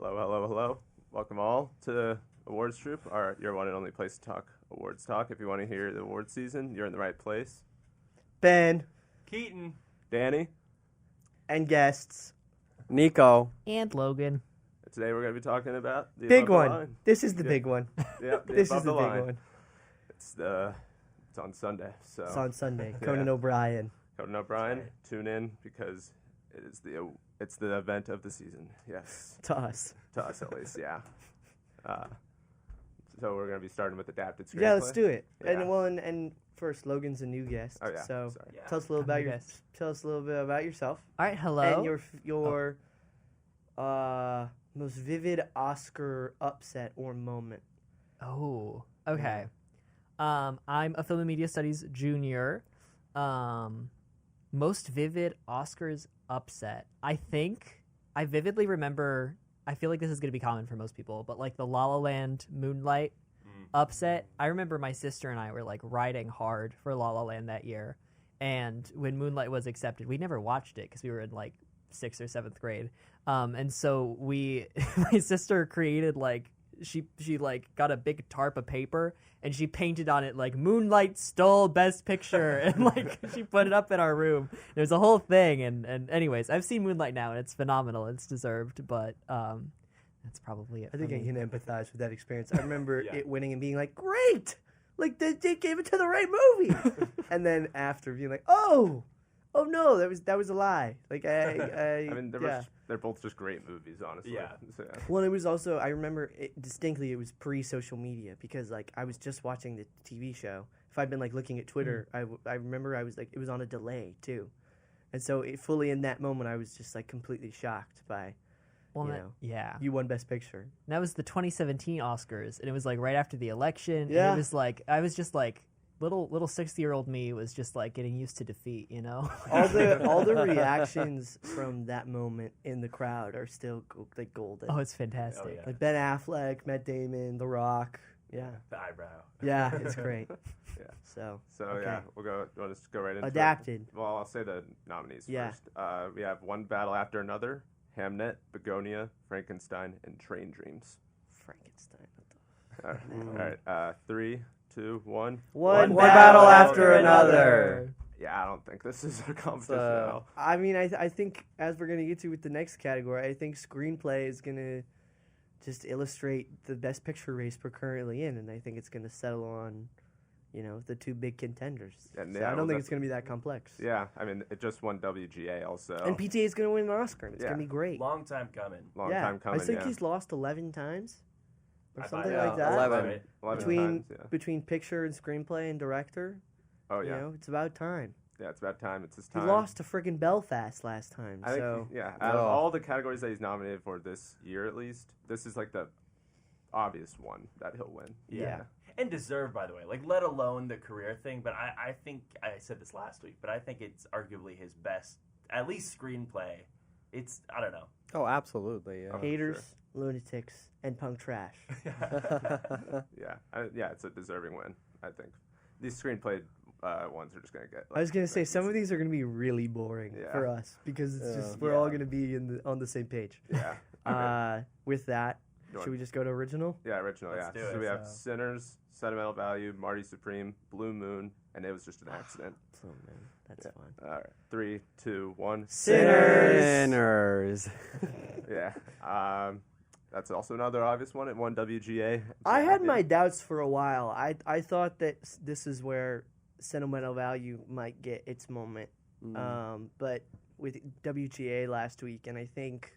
Hello, hello, hello. Welcome all to Awards Troupe, your one and only place to talk awards talk. If you want to hear the awards season, you're in the right place. Ben. Keaton. Danny. And guests. Nico. And Logan. Today we're going to be talking about the Big Above the one. Line. This is the big one. Yeah, This is the Above big one. It's on Sunday. So It's on Sunday. Yeah. Conan O'Brien. Conan O'Brien, tune in because it's the event of the season. Yes, To us. to us at least. Yeah. So we're going to be starting with adapted screenplay. Yeah, let's do it. Yeah. And first, Logan's a new guest. Oh yeah. So Sorry. Yeah. tell us a little bit about yourself. All right, hello. And your most vivid Oscar upset or moment. Oh, okay. I'm a film and media studies junior. Most vivid Oscars upset. I vividly remember, I feel like this is going to be common for most people, but like the La La Land Moonlight upset. I remember my sister and I were like riding hard for La La Land that year. And when Moonlight was accepted, we never watched it because we were in like 6th or 7th grade. And so my sister created like, she like got a big tarp of paper and she painted on it like Moonlight stole Best Picture and like she put it up in our room. It was a whole thing and anyways, I've seen Moonlight now and it's phenomenal. It's deserved, but that's probably it. I think for I me. can empathize with that experience. I remember Yeah. it winning and being like, great! Like, they gave it to the right movie! And then after being like, oh no, that was a lie. Like, I mean, yeah. they're both just great movies, honestly. Yeah. So, yeah. Well, it was also, I remember it distinctly, it was pre-social media because, like, I was just watching the TV show. If I'd been, like, looking at Twitter, I remember I was, like, it was on a delay, too. And so fully in that moment, I was just, like, completely shocked by, Well, you that- know, yeah. you won Best Picture. That was the 2017 Oscars, and it was like right after the election. Yeah. And it was like I was just like little 60-year-old me was just like getting used to defeat, you know. All the reactions from that moment in the crowd are still, like, golden. Oh, it's fantastic. Oh, yeah. Like, Ben Affleck, Matt Damon, The Rock. Yeah. The eyebrow. Yeah, it's great. Yeah. So, So okay. yeah, we'll just go right into Adapted. it. Well, I'll say the nominees Yeah. first. We have One Battle After Another, Hamnet, Begonia, Frankenstein, and Train Dreams. Frankenstein. All right. 3, 2, 1. One battle after another. Yeah, I don't think this is a competition at all. I mean, I think, as we're going to get to with the next category, I think screenplay is going to just illustrate the best picture race we're currently in, and I think it's going to settle on, you know, the two big contenders. And So yeah, I well, don't think it's going to be that complex. Yeah, I mean, it just won WGA also. And PTA is going to win an Oscar, and it's Yeah. going to be great. Long time coming. Long yeah, time coming, I think yeah. he's lost 11 times or I buy something that. like that. 11. 11 Between times, yeah. between picture and screenplay and director. Oh, yeah. You know, it's about time. Yeah, it's about time. It's his He time. lost to friggin' Belfast last time. I think, So yeah, out of Oh. all the categories that he's nominated for this year at least, this is like the obvious one that he'll win. Yeah. And deserved, by the way. Like, let alone the career thing, but I think, I said this last week, but I think it's arguably his best, at least screenplay. It's, I don't know. Oh, absolutely. Yeah. haters, lunatics, and punk trash. Yeah, it's a deserving win, I think. These screenplay ones are just going to get... I was gonna say rankings. some of these are gonna be really boring Yeah. for us because it's just Yeah. we're all gonna be on the same page. Yeah. Okay. With that, Go on. should we just go to original? Yeah, original, Let's yeah. do So it. we have So- Sinners, Sentimental Value, Marty Supreme, Blue Moon, and It Was Just an Accident. Oh man, that's Yeah. fun. All right. 3, 2, 1. Sinners. Yeah. That's also another obvious one. It won WGA. I had Yeah. my doubts for a while. I thought that this is where sentimental value might get its moment. But with WGA last week, and I think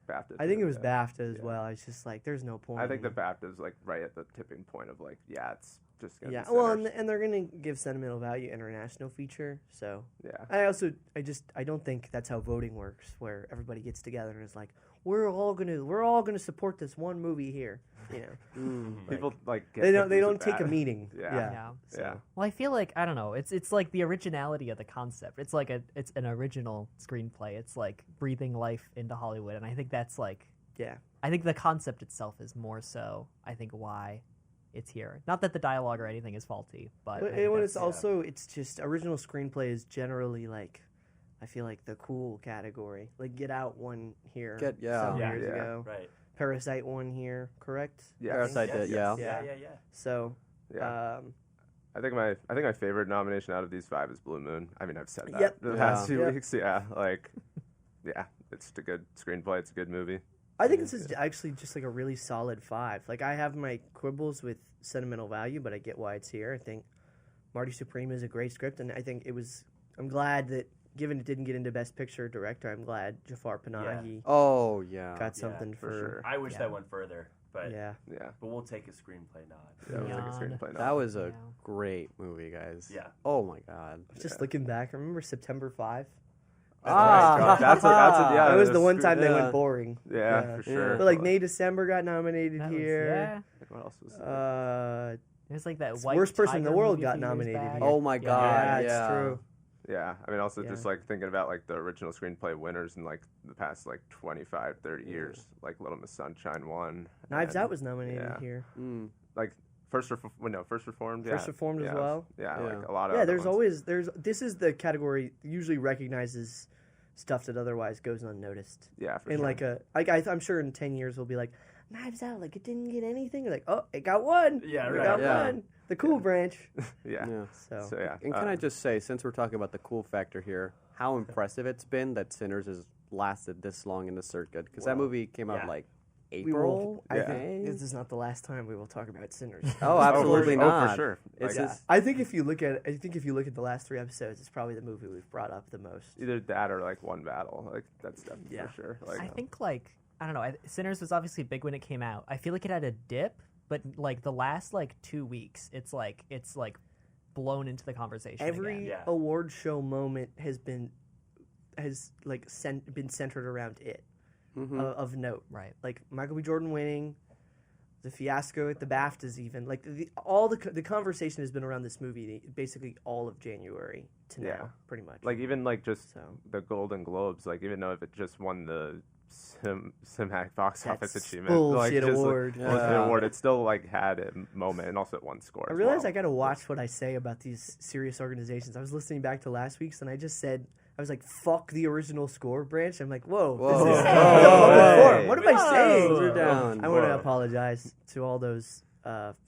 BAFTA. it was yeah. BAFTA as Yeah. well. I was just like, there's no point. I think the BAFTA's like right at the tipping point of like, yeah, it's just gonna Yeah, be well, Sinners. and they're gonna give sentimental value international feature. So Yeah. I don't think that's how voting works, where everybody gets together and is like, we're all gonna support this one movie here. You know, People like get they don't confused with take a that. meeting. Yeah. Yeah. So. Yeah. Well, I feel like I don't know. It's like the originality of the concept. It's like it's an original screenplay. It's like breathing life into Hollywood, and I think that's like Yeah. I think the concept itself is more so. I think why it's here. Not that the dialogue or anything is faulty, but But I think when it's that's- also, it's just original screenplay is generally like, I feel like the cool category. Like Get Out won here Yeah. some Yeah. years Yeah. ago. Right. Parasite won here, correct? Yeah. Parasite did, yeah. Yeah. So, Yeah. I think my favorite nomination out of these 5 is Blue Moon. I mean, I've said that Yep. the past few Yep. weeks. Yeah, like, yeah, it's a good screenplay. It's a good movie. I think this is actually just like a really solid 5. Like, I have my quibbles with sentimental value, but I get why it's here. I think Marty Supreme is a great script, and I think I'm glad that, given it didn't get into Best Picture Director, I'm glad Jafar Panahi Oh, yeah. got something for for sure. I wish that went further, but Yeah. Yeah, but we'll take a screenplay nod. yeah, we'll take a Yawn. screenplay. That now. was a Yeah. great movie, guys. Yeah. Oh, my God. Just looking back, remember September 5? Right. That's a yeah. That was the there's one time they yeah. went boring. Yeah, for sure. But like May December got nominated That was- here. yeah. What else was? There's like that It's white Worst Person in the Tiger World movie got a few years nominated back. here. Oh, my God. Yeah, Yeah. it's true. Yeah, I mean, also just Yeah. like thinking about like the original screenplay winners in like the past like 25, 30 years, like Little Miss Sunshine won. Knives and, Out was nominated yeah. here. Mm. like First Reformed. Yeah. First Reformed as yeah, well. Yeah, Yeah. like a lot of. Yeah, other there's ones. always this is the category usually recognizes stuff that otherwise goes unnoticed. Yeah, for In sure. I'm sure in 10 years we'll be like, Knives Out, like it didn't get anything. Like, oh, it got one. Yeah, It right. got Yeah. one. The cool branch. yeah. Yeah. So, So yeah. And can I just say, since we're talking about the cool factor here, how impressive it's been that Sinners has lasted this long in the circuit? Because that movie came out yeah. like we April, will. I Yeah. think this is not the last time we will talk about Sinners. Oh, absolutely for, not. Oh, for sure. It's Like, just, I think if you look at the last 3 episodes, it's probably the movie we've brought up the most. either that or like One Battle. Like that's definitely Yeah. for sure. Like I think I don't know. Sinners was obviously big when it came out. I feel like it had a dip, but like the last 2 weeks, it's blown into the conversation. Every again. Yeah. award show moment has been centered around it mhm. of note. Right. Like Michael B. Jordan winning, the fiasco at the BAFTAs, even like the conversation has been around this movie basically all of January to now, Yeah. pretty much. like even like just So. the Golden Globes. Like even though if it just won the Cinematic Box That Office Achievement bullshit just, award. Like, Yeah. award, it still like had a moment and also it won score. I as realize well. I got to watch what I say about these serious organizations. I was listening back to last week's and I just said, I was like, fuck the original score branch. I'm like, whoa. Whoa. This is Whoa. public forum. What am I Whoa. saying? Those are down. I want to Whoa. apologize to all those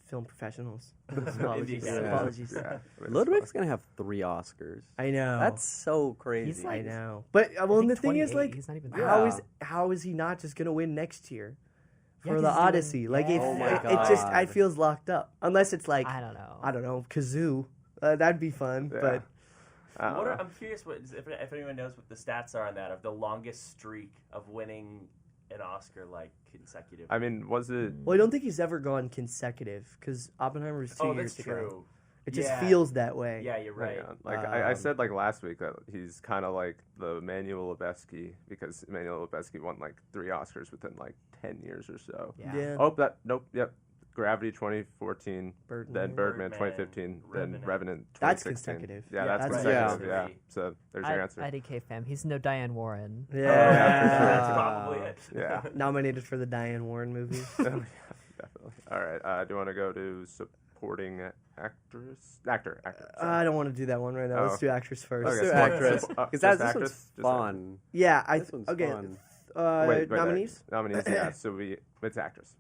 film professionals. Apologies. Yeah. Apologies. Yeah, it's Ludwig's going to have 3 Oscars. I know. That's so crazy. He's like- I know. But well, I and the think thing is, 28. like, He's not even how is he not just gonna win next year Yeah, for 'cause the he's doing- Odyssey? Like, yeah. Oh my it just I God. feels locked up. Unless it's like I don't know. Kazoo. That'd be fun. Yeah. But I don't know. I'm curious if anyone knows what the stats are on that of the longest streak of winning an Oscar like consecutive. I mean, was it? well, I don't think he's ever gone consecutive because Oppenheimer was 2 oh, years that's ago. true. It just Yeah. feels that way. Yeah, you're right. Hang on. Like I Um, said like last week that he's kind of like the Emmanuel Lubezki because Emmanuel Lubezki won like 3 Oscars within like 10 years or so. Yeah. Oh, yep. Gravity 2014, Birdman. then Birdman Birdman, 2015, then Revenant. Revenant 2016. That's consecutive. Yeah, Yeah, that's that's consecutive. right. Yeah. So there's your answer. IDK fam. He's no Diane Warren. Yeah. That's probably it. Yeah. Nominated for the Diane Warren movie. Definitely. All right. Do you want to go to supporting actor? I don't want to do that one right now. Oh. Let's do actress first. Let's Okay, do support- actress. support- Because just this actress? one's Just fun. Yeah, This one's okay. fun. Wait, Nominees? Nominees, yeah. So it's actress.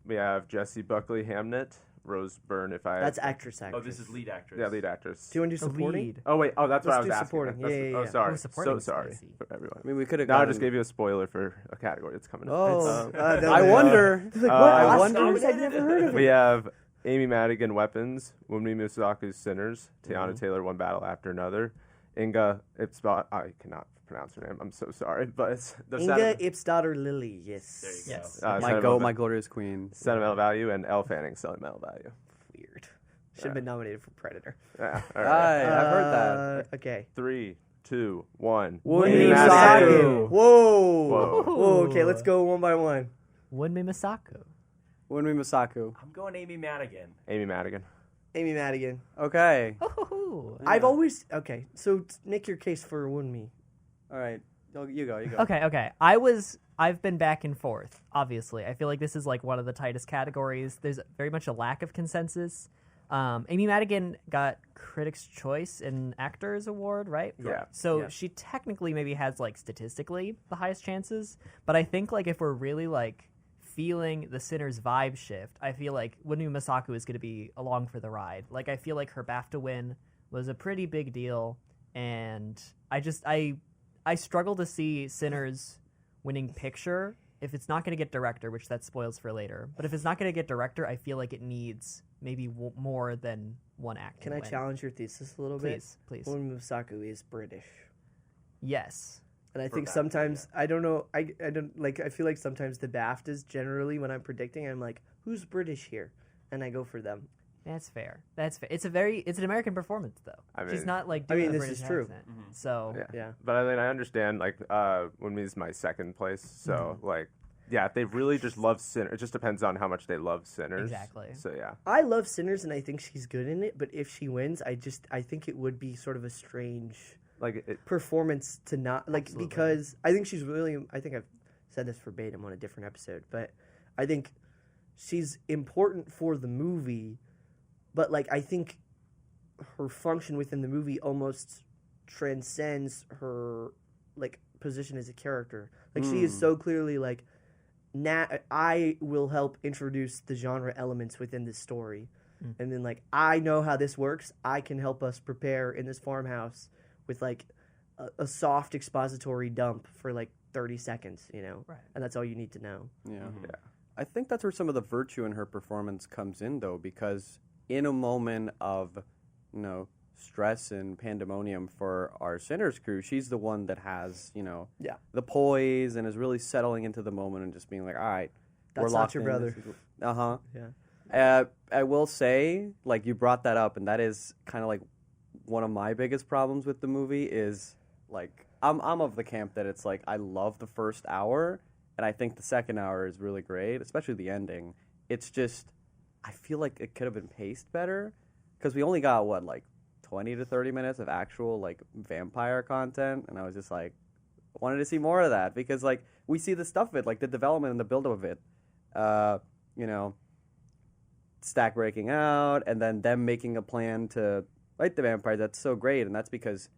We have Jessie Buckley Hamnet, Rose Byrne. That's actress. Oh, this is lead actress. Yeah, lead actress. Do you want to do The supporting? lead. Oh wait, that's what I Let's was do asking. supporting. That's- Yeah. Oh, sorry. Oh, supporting So sorry spicy. for everyone. I mean, we could have Now I gone... just gave you a spoiler for a category that's coming up. Oh, I wonder... Like, what? I Oscars? I've never heard of it. We have Amy Madigan, Weapons, Wunmi Musaku's Sinners, Tiana Mm-hmm. Taylor, One Battle After Another, Inga Ipsbot. I cannot pronounce her name. I'm so sorry, but it's the Inga Ipsdotter Lily. There Yes. you go. Yes. my glorious queen. Sentimental Value and Elle Fanning, Sentimental Value. Weird. Should have been nominated for Predator. Yeah, all Right, right. I've heard that. Okay. 3, 2, 1. Wunmi Amy Musaku. Madigan. Whoa. Whoa. Whoa. Okay, let's go one by one. Wunmi Masaku. Wunmi Masaku. I'm going Amy Madigan. Amy Madigan. Amy Madigan. Okay. Oh. I've always okay. So make your case for Wunmi. All right. You go. Okay. I've been back and forth, obviously. I feel like this is like one of the tightest categories. There's very much a lack of consensus. Amy Madigan got Critics' Choice in Actors Award, right? Yeah. So Yeah. she technically maybe has like statistically the highest chances, but I think like if we're really like feeling the Sinners vibe shift, I feel like Wunmi Masaku is going to be along for the ride. Like, I feel like her BAFTA win was a pretty big deal, and I struggle to see Sinners winning picture if it's not going to get director, which that spoils for later. But if it's not going to get director, I feel like it needs maybe more than one actor. Can I challenge your thesis a little bit? Please. Wunmi Masaku is British. Yes. And I For think BAFTA, sometimes I don't know. I don't like. I feel like sometimes the BAFTAs generally, when I'm predicting, I'm like, who's British here, and I go for them. That's fair. It's an American performance though. I She's mean- not like I doing mean, a this British is true. accent. So Yeah. But I mean, I understand, like, Wunmi's my second place, so, like, yeah, if they really just love Sinners, it just depends on how much they love Sinners. Exactly. So, yeah. I love Sinners, and I think she's good in it. But if she wins, I think it would be sort of a strange Like, performance to not like Absolutely. because I think she's really. I think I've said this verbatim on a different episode, but I think she's important for the movie. But like, I think her function within the movie almost transcends her like position as a character. Like she is so clearly like, I will help introduce the genre elements within this story, and then like I know how this works. I can help us prepare in this farmhouse with like a soft expository dump for like 30 seconds, you know, Right. and that's all you need to know. Yeah. Yeah. I think that's where some of the virtue in her performance comes in, though, because in a moment of, you know, stress and pandemonium for our Sinners crew, she's the one that has, you know, Yeah. the poise and is really settling into the moment and just being like, all right, we're That's not locked your in. brother. Uh-huh. Yeah. I will say, like, you brought that up, and that is kind of like one of my biggest problems with the movie is, like, I'm of the camp that it's like, I love the first hour, and I think the second hour is really great, especially the ending. It's just, I feel like it could have been paced better, because we only got, 20 to 30 minutes of actual, like, vampire content, and I was just like, wanted to see more of that, because, like, we see the stuff of it, like, the development and the build-up of it, you know, Stack breaking out, and then them making a plan to fight the vampire. That's so great, and that's because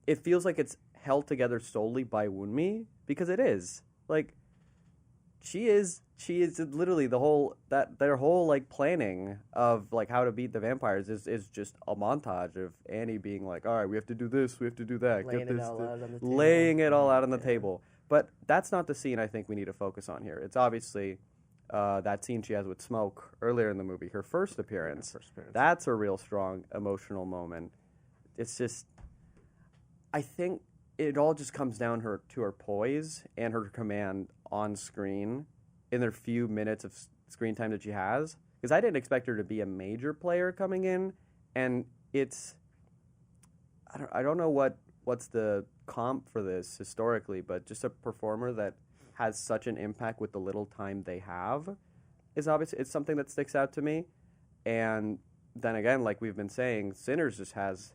it feels like it's held together solely by Wunmi, because it is. Like, she is literally their whole like planning of like how to beat the vampires is just a montage of Annie being like, all right, we have to do this, we have to do that, Laying it all out on the table. laying it all out on the table. But that's not the scene I think we need to focus on here. It's obviously that scene she has with Smoke earlier in the movie, her first appearance. That's a real strong emotional moment. It's just, I think it all just comes down to her poise and her command on screen in their few minutes of screen time that she has. Because I didn't expect her to be a major player coming in, and it's, I don't know what's the comp for this historically, but just a performer that has such an impact with the little time they have is obviously, it's something that sticks out to me. And then again, like we've been saying, Sinners just has,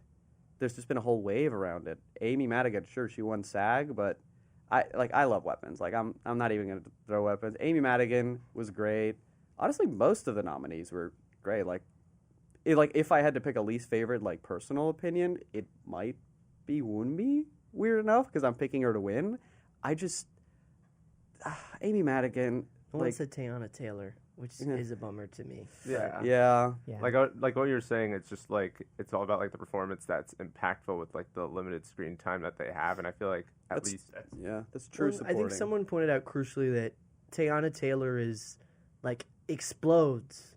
there's just been a whole wave around it. Amy Madigan, sure, she won SAG, but I love weapons. Like I'm not even gonna throw weapons. Amy Madigan was great. Honestly, most of the nominees were great. Like if I had to pick a least favorite, like personal opinion, it might be Wunmi. Weird enough, because I'm picking her to win. I just Amy Madigan. I want to say Teyana Taylor, which is a bummer to me. Yeah. Yeah. Like what you're saying, it's just like it's all about like the performance that's impactful with like the limited screen time that they have, and I feel like That's true Well, supporting. I think someone pointed out crucially that Teyana Taylor is like explodes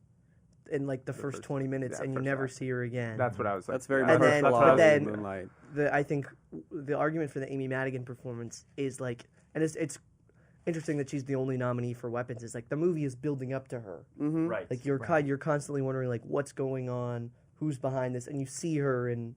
in like the first 20 minutes, and you first never half. see her again. That's what I was like. That's very And then- much but then- Moonlight. I think the argument for the Amy Madigan performance is like, and it's interesting that she's the only nominee for weapons. Is like the movie is building up to her. Mm-hmm. Right. Like you're constantly wondering like what's going on, who's behind this, and you see her in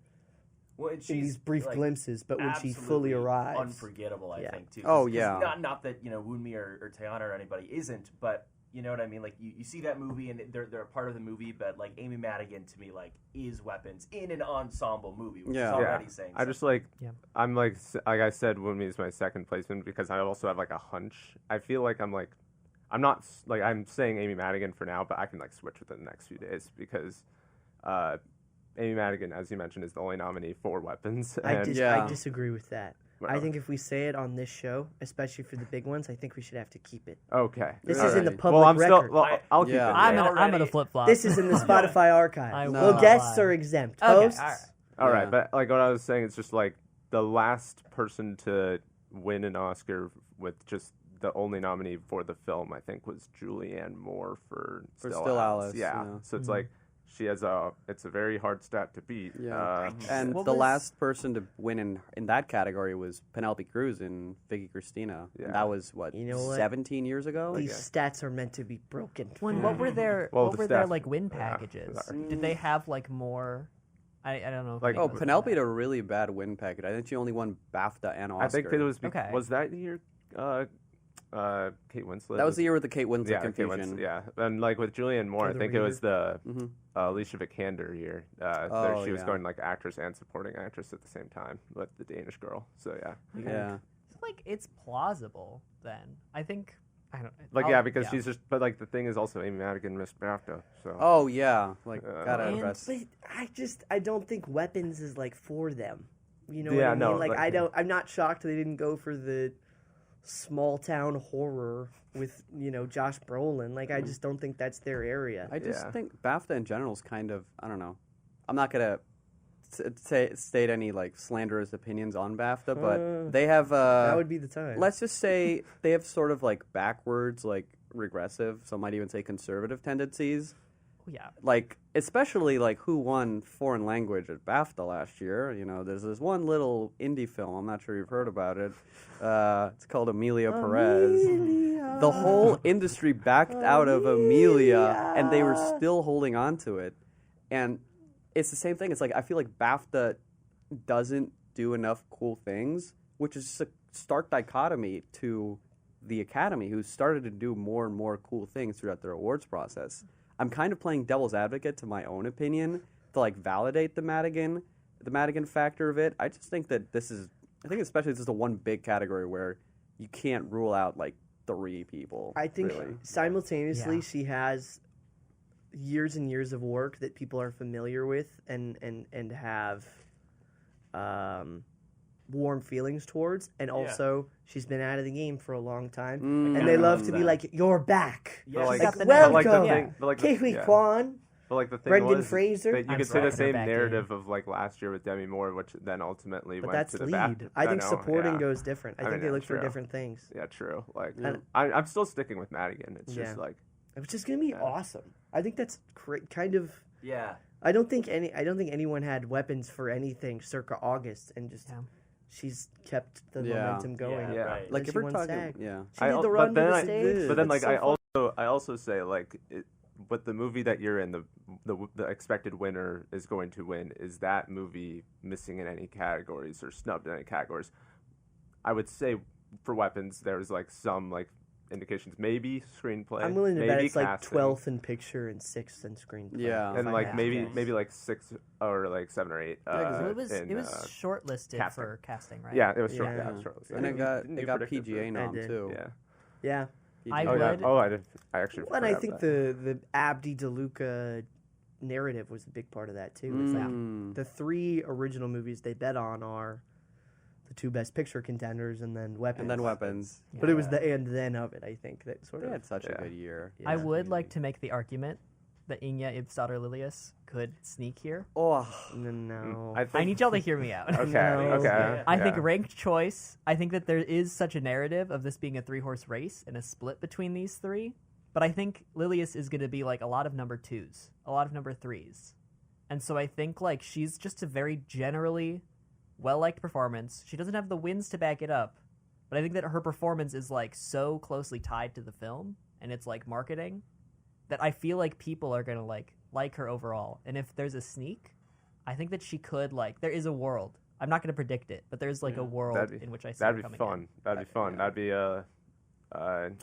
these brief glimpses. But when she fully absolutely arrives, unforgettable, I think too. Oh, 'Cause yeah. Not that Wunmi or Teyana or anybody isn't, but you know what I mean. Like you see that movie and they're a part of the movie, but like Amy Madigan to me like is weapons in an ensemble movie, which is already saying. I just like Yeah. I'm like I said, Wunmi is my second placement because I also have like a hunch. I feel like I'm not like I'm saying Amy Madigan for now, but I can like switch within the next few days because Amy Madigan, as you mentioned, is the only nominee for weapons. I And disagree with that. I think if we say it on this show, especially for the big ones, I think we should have to keep it. Okay. This All is in the right. public well, I'm record. Still, well, I'll keep Yeah. it. I'm gonna flip flop. This is in the Spotify archive. I Well, will guests lie. are exempt. Okay, Hosts, all right. All right, Yeah. but like what I was saying, it's just like the last person to win an Oscar with just the only nominee for the film, I think, was Julianne Moore for Still Alice, Yeah. yeah. So it's like she has it's a very hard stat to beat. Yeah. And What the was- last person to win in that category was Penelope Cruz in Vicky Cristina. Yeah. And that was, what, You know what? 17 years ago? these stats are meant to be broken. What were their Well, what the were their stats- like win yeah, packages? sorry. Did they have like more? I don't know. If Like- they Oh, included Penelope had that. a really bad win package. I think she only won BAFTA and Oscar. I think it was Okay. was that the year Kate Winslet? That was the year with the Kate Winslet yeah, Kate confusion. Winslet, yeah. And like with Julianne Moore, For I the think it was the Mhm. Alicia Vikander year. Oh, she was yeah. going like actress and supporting actress at the same time with the Danish girl. So yeah. Yeah. So, like it's plausible then. I think I don't. Like I'll- yeah, because she's just. But like the thing is also Amy Madigan missed BAFTA. So. Oh, yeah. Like, gotta And- address. But I don't think weapons is like for them. You know what Yeah, I mean? no, Like like- I'm not shocked they didn't go for the small town horror with Josh Brolin. Like I just don't think that's their area. I just Yeah. think BAFTA in general is kind of, I don't know. I'm not going to state any, like, slanderous opinions on BAFTA, but they have, that would be the time. let's just say they have sort of, like, backwards, like, regressive, some might even say conservative tendencies. Yeah. Like, especially, like, who won foreign language at BAFTA last year. There's this one little indie film, I'm not sure you've heard about it. It's called Amelia Perez. The whole industry backed out of Amelia, and they were still holding on to it. And it's the same thing. It's like, I feel like BAFTA doesn't do enough cool things, which is just a stark dichotomy to the Academy, who started to do more and more cool things throughout their awards process. I'm kind of playing devil's advocate to my own opinion to like validate the Madigan factor of it. I just think that I think especially this is the one big category where you can't rule out like 3 people. I think really. simultaneously Yeah. she has years and years of work that people are familiar with and have warm feelings towards, and also she's been out of the game for a long time, and they love to be like, "You're back." Yeah, But, like, got the welcome, but, like, the thing, but, like, the- Kiwi yeah. Kwan, But like the thing Brendan was Fraser. that you I'm could say the surprised they're same back narrative of like last year with Demi Moore, which then ultimately But went that's to the lead. BAFTA. I think know, supporting yeah. goes different. I think mean, they yeah, look for true. different things. Yeah, true. Like And- I'm still sticking with Madigan. It's Yeah. just like Which is going to be awesome. I think that's kind of. Yeah. I don't think anyone had weapons for anything circa August, and just Yeah. she's kept the Yeah. momentum going. Yeah, Yeah. right. Like Then if she we're won talking, SAG. yeah. She did the run to the stage. But then That's like so fun. I also say like with the movie that you're in, the expected winner is going to win. Is that movie missing in any categories or snubbed in any categories? I would say for weapons, there's like some like indications, maybe screenplay. I'm willing to bet maybe it's like casting, 12th in picture and 6th in screenplay. Yeah. if and I like had to maybe guess. like 6 or like 7 or 8. So it was in, shortlisted casting. for casting, right? Yeah, it was short. Yeah. Yeah, it was shortlisted. And it got Didn't you got predict it PGA for- nom did. too. Yeah. Yeah. I Oh, yeah. would. Oh, I did. I actually. Well, and I forgot think that. the Abdi DeLuca narrative was a big part of that too. It's like Mm. the 3 original movies they bet on are the 2 best picture contenders, and then Weapons. And then weapons. But it was the and then of it, I think, that sort They of. had such a Yeah. good year. Yeah. I would like to make the argument that Inya Ibsadar Lilius could sneak here. Oh, No. I need y'all to hear me out. Okay. No. Okay. I think yeah. ranked choice. I think that there is such a narrative of this being a 3-horse race and a split between these 3. But I think Lilius is going to be like a lot of number 2s, a lot of number 3s. And so I think like she's just a very generally well-liked performance. She doesn't have the wins to back it up, but I think that her performance is like so closely tied to the film and it's like marketing that I feel like people are going to like her overall. And if there's a sneak, I think that she could there is a world. I'm not going to predict it, but there's like a world in which I see her That'd be coming fun. in. That'd be fun. That'd be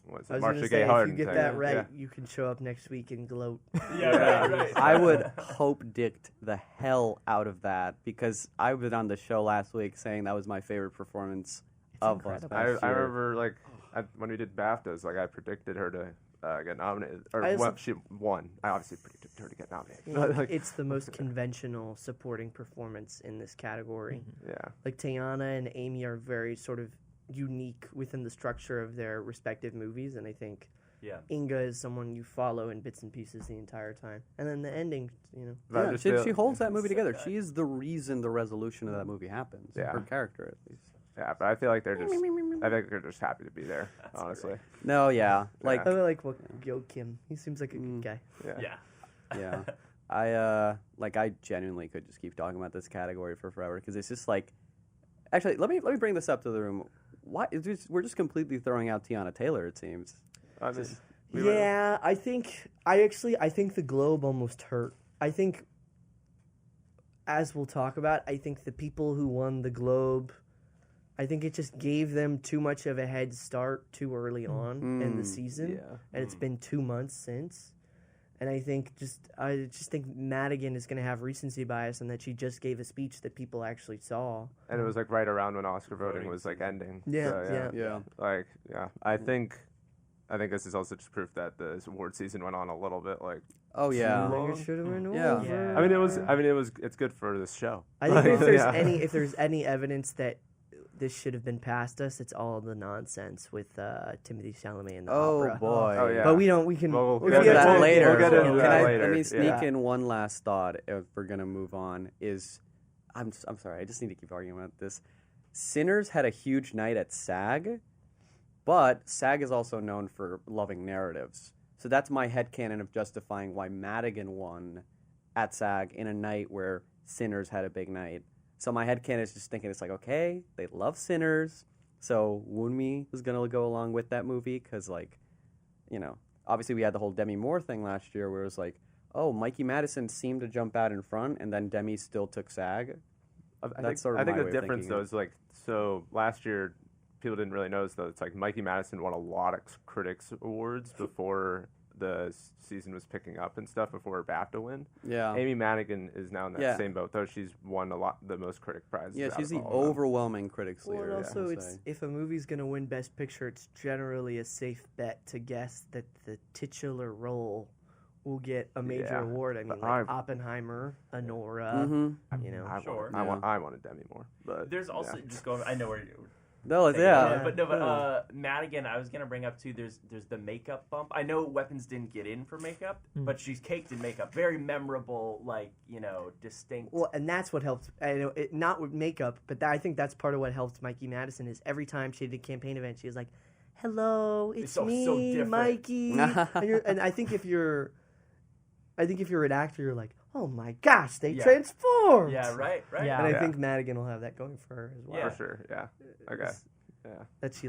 what's I it? was Marcia gonna Gay say, if Harden. you get thing. that right, Yeah. you can show up next week and gloat. I would hope dicked the hell out of that because I was on the show last week saying that was my favorite performance of last incredible. past I year. remember like when we did BAFTAs, like I predicted her to get nominated, or I also- she won. I obviously predicted her to get nominated. Like, it's the most conventional supporting performance in this category. Yeah. Like Teyana and Amy are very sort of unique within the structure of their respective movies, and I think Yeah. Inga is someone you follow in bits and pieces the entire time. And then the ending, But I Yeah, just she feel- holds that movie So together. good. She is the reason the resolution of that movie happens. Yeah. Her character, at least. Yeah, but I feel like I think they're just happy to be there. Honestly. No, yeah. Like, I really like Yo Kim. He seems like a good guy. Yeah. yeah. I genuinely could just keep talking about this category for forever because it's just like, actually, let me bring this up to the room. Why we're just completely throwing out Tiana Taylor? It seems. I mean, Yeah, I think the Globe almost hurt. I think, as we'll talk about, I think the people who won the Globe, I think it just gave them too much of a head start too early on in the season, and it's been 2 months since. And I just think Madigan is going to have recency bias in that she just gave a speech that people actually saw. and it was like right around when Oscar voting was like ending. Yeah, So, Yeah. Like, yeah, I think this is also just proof that the award season went on a little bit like. Oh yeah. Like it should have been Yeah. over. I mean, it's good for this show. I think if there's Yeah. if there's any evidence that this should have been past us, it's all the nonsense with Timothy Chalamet and the opera. Boy. Oh, yeah. But we can. Well, We'll get get into that that later. We'll get into Can that I, later. Let me sneak Yeah. in one last thought if we're gonna move on. I'm sorry, I just need to keep arguing about this. Sinners had a huge night at SAG, but SAG is also known for loving narratives. So that's my headcanon of justifying why Madigan won at SAG in a night where Sinners had a big night. So my headcanon is just thinking it's like, okay, they love Sinners, so Woonmi was going to go along with that movie because, like, obviously we had the whole Demi Moore thing last year where it was like, oh, Mikey Madison seemed to jump out in front, and then Demi still took SAG. I That's sort of think my the way of difference thinking though it. is like, so last year people didn't really notice though. It's like Mikey Madison won a lot of critics awards before the season was picking up and stuff, before her BAFTA win. Yeah. Amy Madigan is now in that Yeah. same boat though. She's won the most critic prizes. Yeah, out she's of the all of them. overwhelming critics Well, leader. and also, I would it's say. if a movie's going to win Best Picture, it's generally a safe bet to guess that the titular role will get a major Yeah. award. I mean, But like Oppenheimer, Honora, Mhm. Sure. I wanted Demi Moore, but There's also just going. I know where you're. No, thinking yeah. about it, but Madigan, I was gonna bring up too. There's the makeup bump. I know Weapons didn't get in for makeup, but she's caked in makeup. Very memorable, like distinct. Well, and that's what helped. I know it, not with makeup, but I think that's part of what helped Mikey Madison is every time she did a campaign event, she was like, "Hello, it's so me, different. Mikey." and I think if you're an actor, you're like, "Oh my gosh, they transformed!" Yeah, right. Yeah. And I think Madigan will have that going for her as well. Yeah. for sure, yeah. Okay, yeah. That she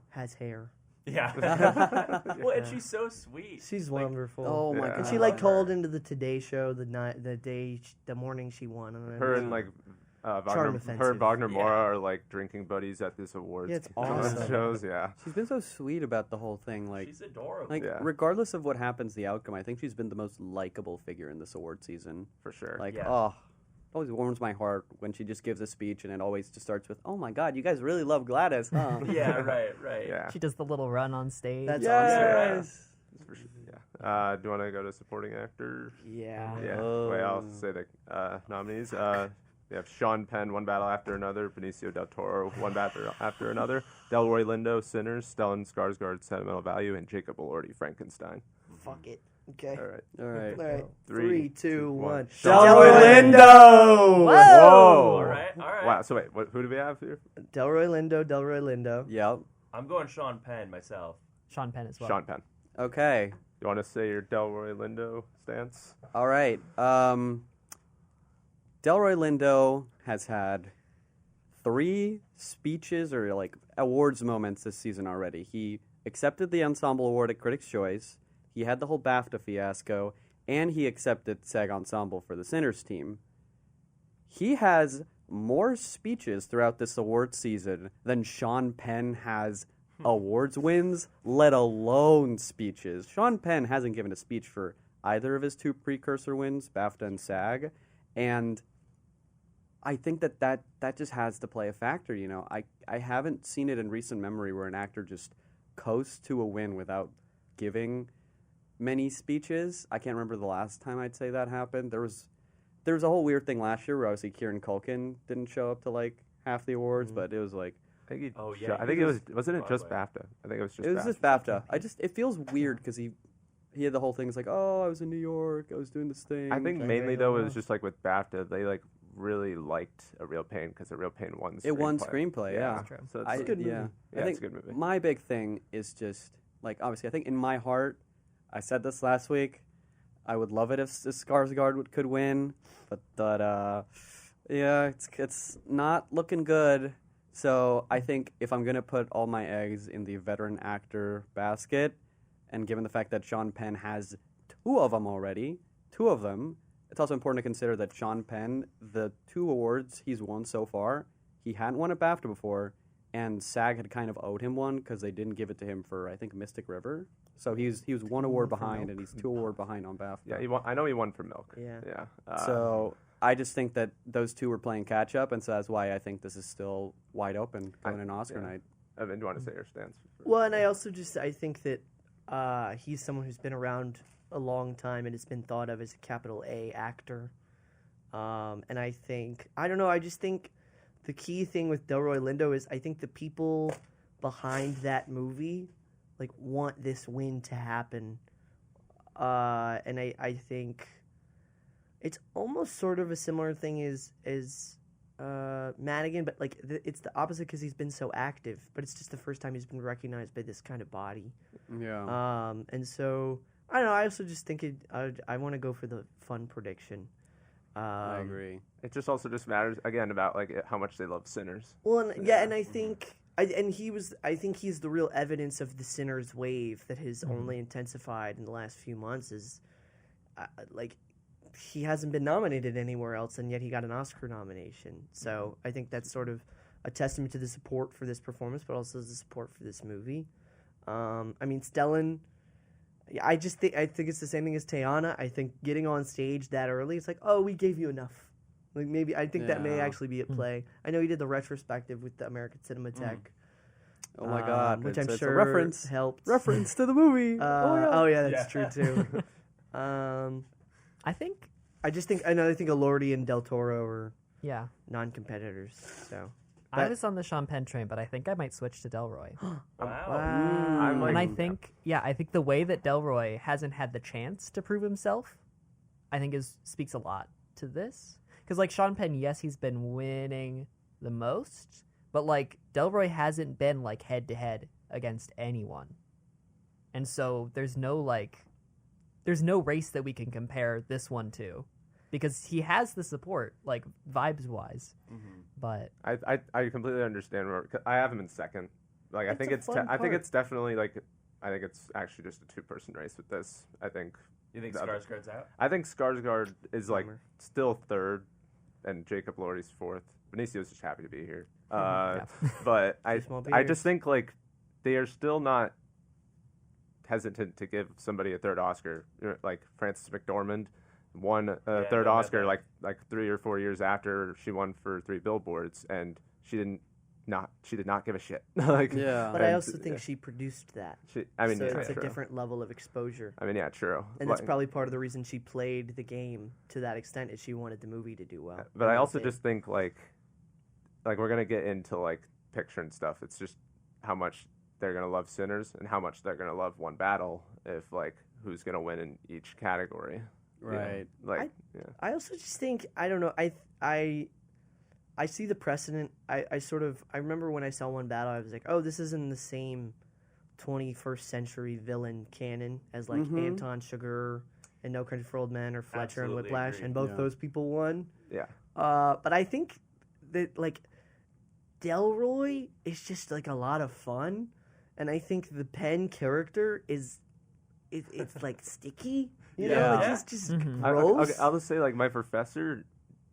has hair. Yeah. Well, and she's so sweet. She's Like, wonderful. Oh my Yeah. god. And she called into the Today Show the morning she won. And Her and like Charm Wagner, offensive. her and Wagner Yeah. Mora are like drinking buddies at this awards. Yeah, it's awesome. shows, yeah. She's been so sweet about the whole thing. Like, she's adorable. Yeah. regardless of what happens, the outcome, I think she's been the most likable figure in this award season. For sure. Like, Yeah. always warms my heart when she just gives a speech and it always just starts with, "Oh my God, you guys really love Gladys, huh?" yeah, right. yeah. She does the little run on stage. That's Yes. For sure. Yeah. Do you want to go to supporting actor? Yeah. Yeah. Oh. Wait, I'll say the nominees. We have Sean Penn, One Battle After Another, Benicio del Toro, One Battle After Another, Delroy Lindo, Sinners, Stellan Skarsgård, Sentimental Value, and Jacob Elordi, Frankenstein. Fuck it. Okay. All right. All right. All right. 3, 2, 1. Delroy Lindo! Whoa! All right. Wow. So wait, who do we have here? Delroy Lindo. Yep. I'm going Sean Penn myself. Sean Penn as well. Sean Penn. Okay. You want to say your Delroy Lindo stance? All right. Delroy Lindo has had 3 speeches or like awards moments this season already. He accepted the Ensemble Award at Critics' Choice. He had the whole BAFTA fiasco, and he accepted SAG Ensemble for the Sinners team. He has more speeches throughout this award season than Sean Penn has awards wins, let alone speeches. Sean Penn hasn't given a speech for either of his 2 precursor wins, BAFTA and SAG, and I think that just has to play a factor. I haven't seen it in recent memory where an actor just coast to a win without giving many speeches. I can't remember the last time I'd say that happened. There was a whole weird thing last year where obviously Kieran Culkin didn't show up to like half the awards, but it was like I think he it was. Wasn't it Broadway. just BAFTA? I think it was just. it was just BAFTA. It feels weird because he had the whole thing. It's like, oh, I was in New York, I was doing this thing. I think mainly though it was just like with BAFTA, they like really liked A Real Pain because A Real Pain won. It won screenplay. Yeah, That's true. So I, it's a good movie. yeah. Yeah, I think it's a good movie. my big thing is just like obviously I think in my heart, I said this last week, I would love it if Skarsgård could win, but yeah, it's not looking good. So I think if I'm gonna put all my eggs in the veteran actor basket, and given the fact that Sean Penn has two of them, it's also important to consider that Sean Penn, the 2 awards he's won so far, he hadn't won a BAFTA before, and SAG had kind of owed him one because they didn't give it to him for I think Mystic River. So he was 1 award behind, and he's 2 award behind on BAFTA. Yeah, he won. I know he won for Milk. Yeah. Yeah. So I just think that those 2 were playing catch up, and so that's why I think this is still wide open going in Oscar night. Evan, do you want to say your stance? Well, and I also I think that he's someone who's been around a long time and has been thought of as a capital A actor. And I think, I don't know, I just think the key thing with Delroy Lindo is I think the people behind that movie like want this win to happen. And I think it's almost sort of a similar thing as Madigan, but like it's the opposite because he's been so active, but it's just the first time he's been recognized by this kind of body. Yeah. And so I don't know. I also just think I want to go for the fun prediction. I agree. It just also just matters again about like how much they love Sinners. Well, and, yeah, and I think I think he's the real evidence of the Sinners wave that has only intensified in the last few months. Is like he hasn't been nominated anywhere else, and yet he got an Oscar nomination. So I think that's sort of a testament to the support for this performance, but also the support for this movie. I mean, Stellan. I think it's the same thing as Teyana. I think getting on stage that early, it's like, oh, we gave you enough. Like maybe I think that may actually be at play. I know he did the retrospective with the American Cinematheque. Oh my God! Which it's I'm sure a reference helped. Reference to the movie. Oh yeah, that's true too. I think, I think Elordi and Del Toro are yeah. non-competitors. So I was on the Sean Penn train, but I think I might switch to Delroy. Wow. And I think the way that Delroy hasn't had the chance to prove himself, I think speaks a lot to this. Because like Sean Penn, yes, he's been winning the most, but like Delroy hasn't been like head to head against anyone, and so there's no race that we can compare this one to, because he has the support like vibes wise. But I completely understand. I have him in second. Like I think it's definitely like I think it's actually just a 2-person race with this. I think. You think Skarsgård's out? I think Skarsgård is like still third, and Jacob Lordy's fourth. Benicio's just happy to be here. But I just think like they are still not hesitant to give somebody a third Oscar. Like Frances McDormand won a third Oscar like 3 or 4 years after she won for 3 Billboards, and she did not give a shit. But I also think she produced that. So it's a different level of exposure. I mean, yeah, true. And that's probably part of the reason she played the game to that extent, is she wanted the movie to do well. But I also just think like we're gonna get into like picture and stuff. It's just how much they're gonna love Sinners and how much they're gonna love One Battle, if like who's gonna win in each category. Right. I also just think, I don't know, I see the precedent. I remember when I saw One Battle, I was like, oh, this is in the same 21st century villain canon as like Anton Chigurh and No Country for Old Men or Fletcher and Whiplash, and both those people won. Yeah. But I think that like Delroy is just like a lot of fun, and I think the Penn character it's like sticky. You know, like he's just gross. I'll just say like my professor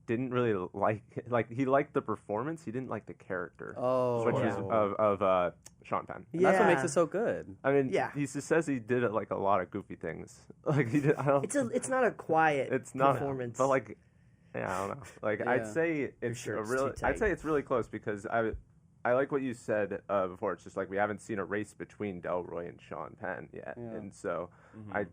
didn't really like he liked the performance. He didn't like the character. Oh, which is of Sean Penn. And that's what makes it so good. I mean, he just says he did like a lot of goofy things. Like he did. It's not a quiet performance. But like, yeah, I don't know. Like I'd say it's sure I'd say it's really close because I like what you said before. It's just like we haven't seen a race between Delroy and Sean Penn yet, and so I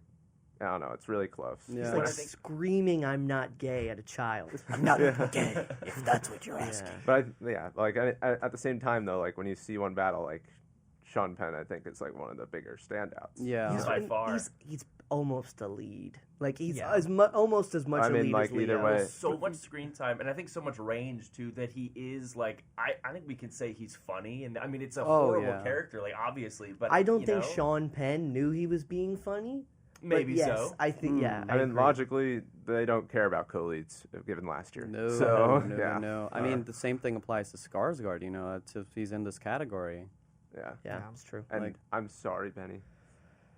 don't know. It's really close. Yeah. He's like screaming, "I'm not gay" at a child. I'm not gay, if that's what you're asking. But at the same time though, like when you see one battle, like Sean Penn, I think is like one of the bigger standouts. Yeah. By far. He's almost a lead. Like he's Yeah. almost as much a lead like as Leo. either way. So much screen time, and I think so much range too that he is like. I think we can say he's funny, and I mean it's a horrible character, like obviously, but I don't think know, Sean Penn knew he was being funny. maybe yes, so. I think I mean, agree. logically, they don't care about co-leads given last year. No. I mean, the same thing applies to Skarsgård. You know, he's in this category. Yeah, it's true. And I'm sorry, Benny.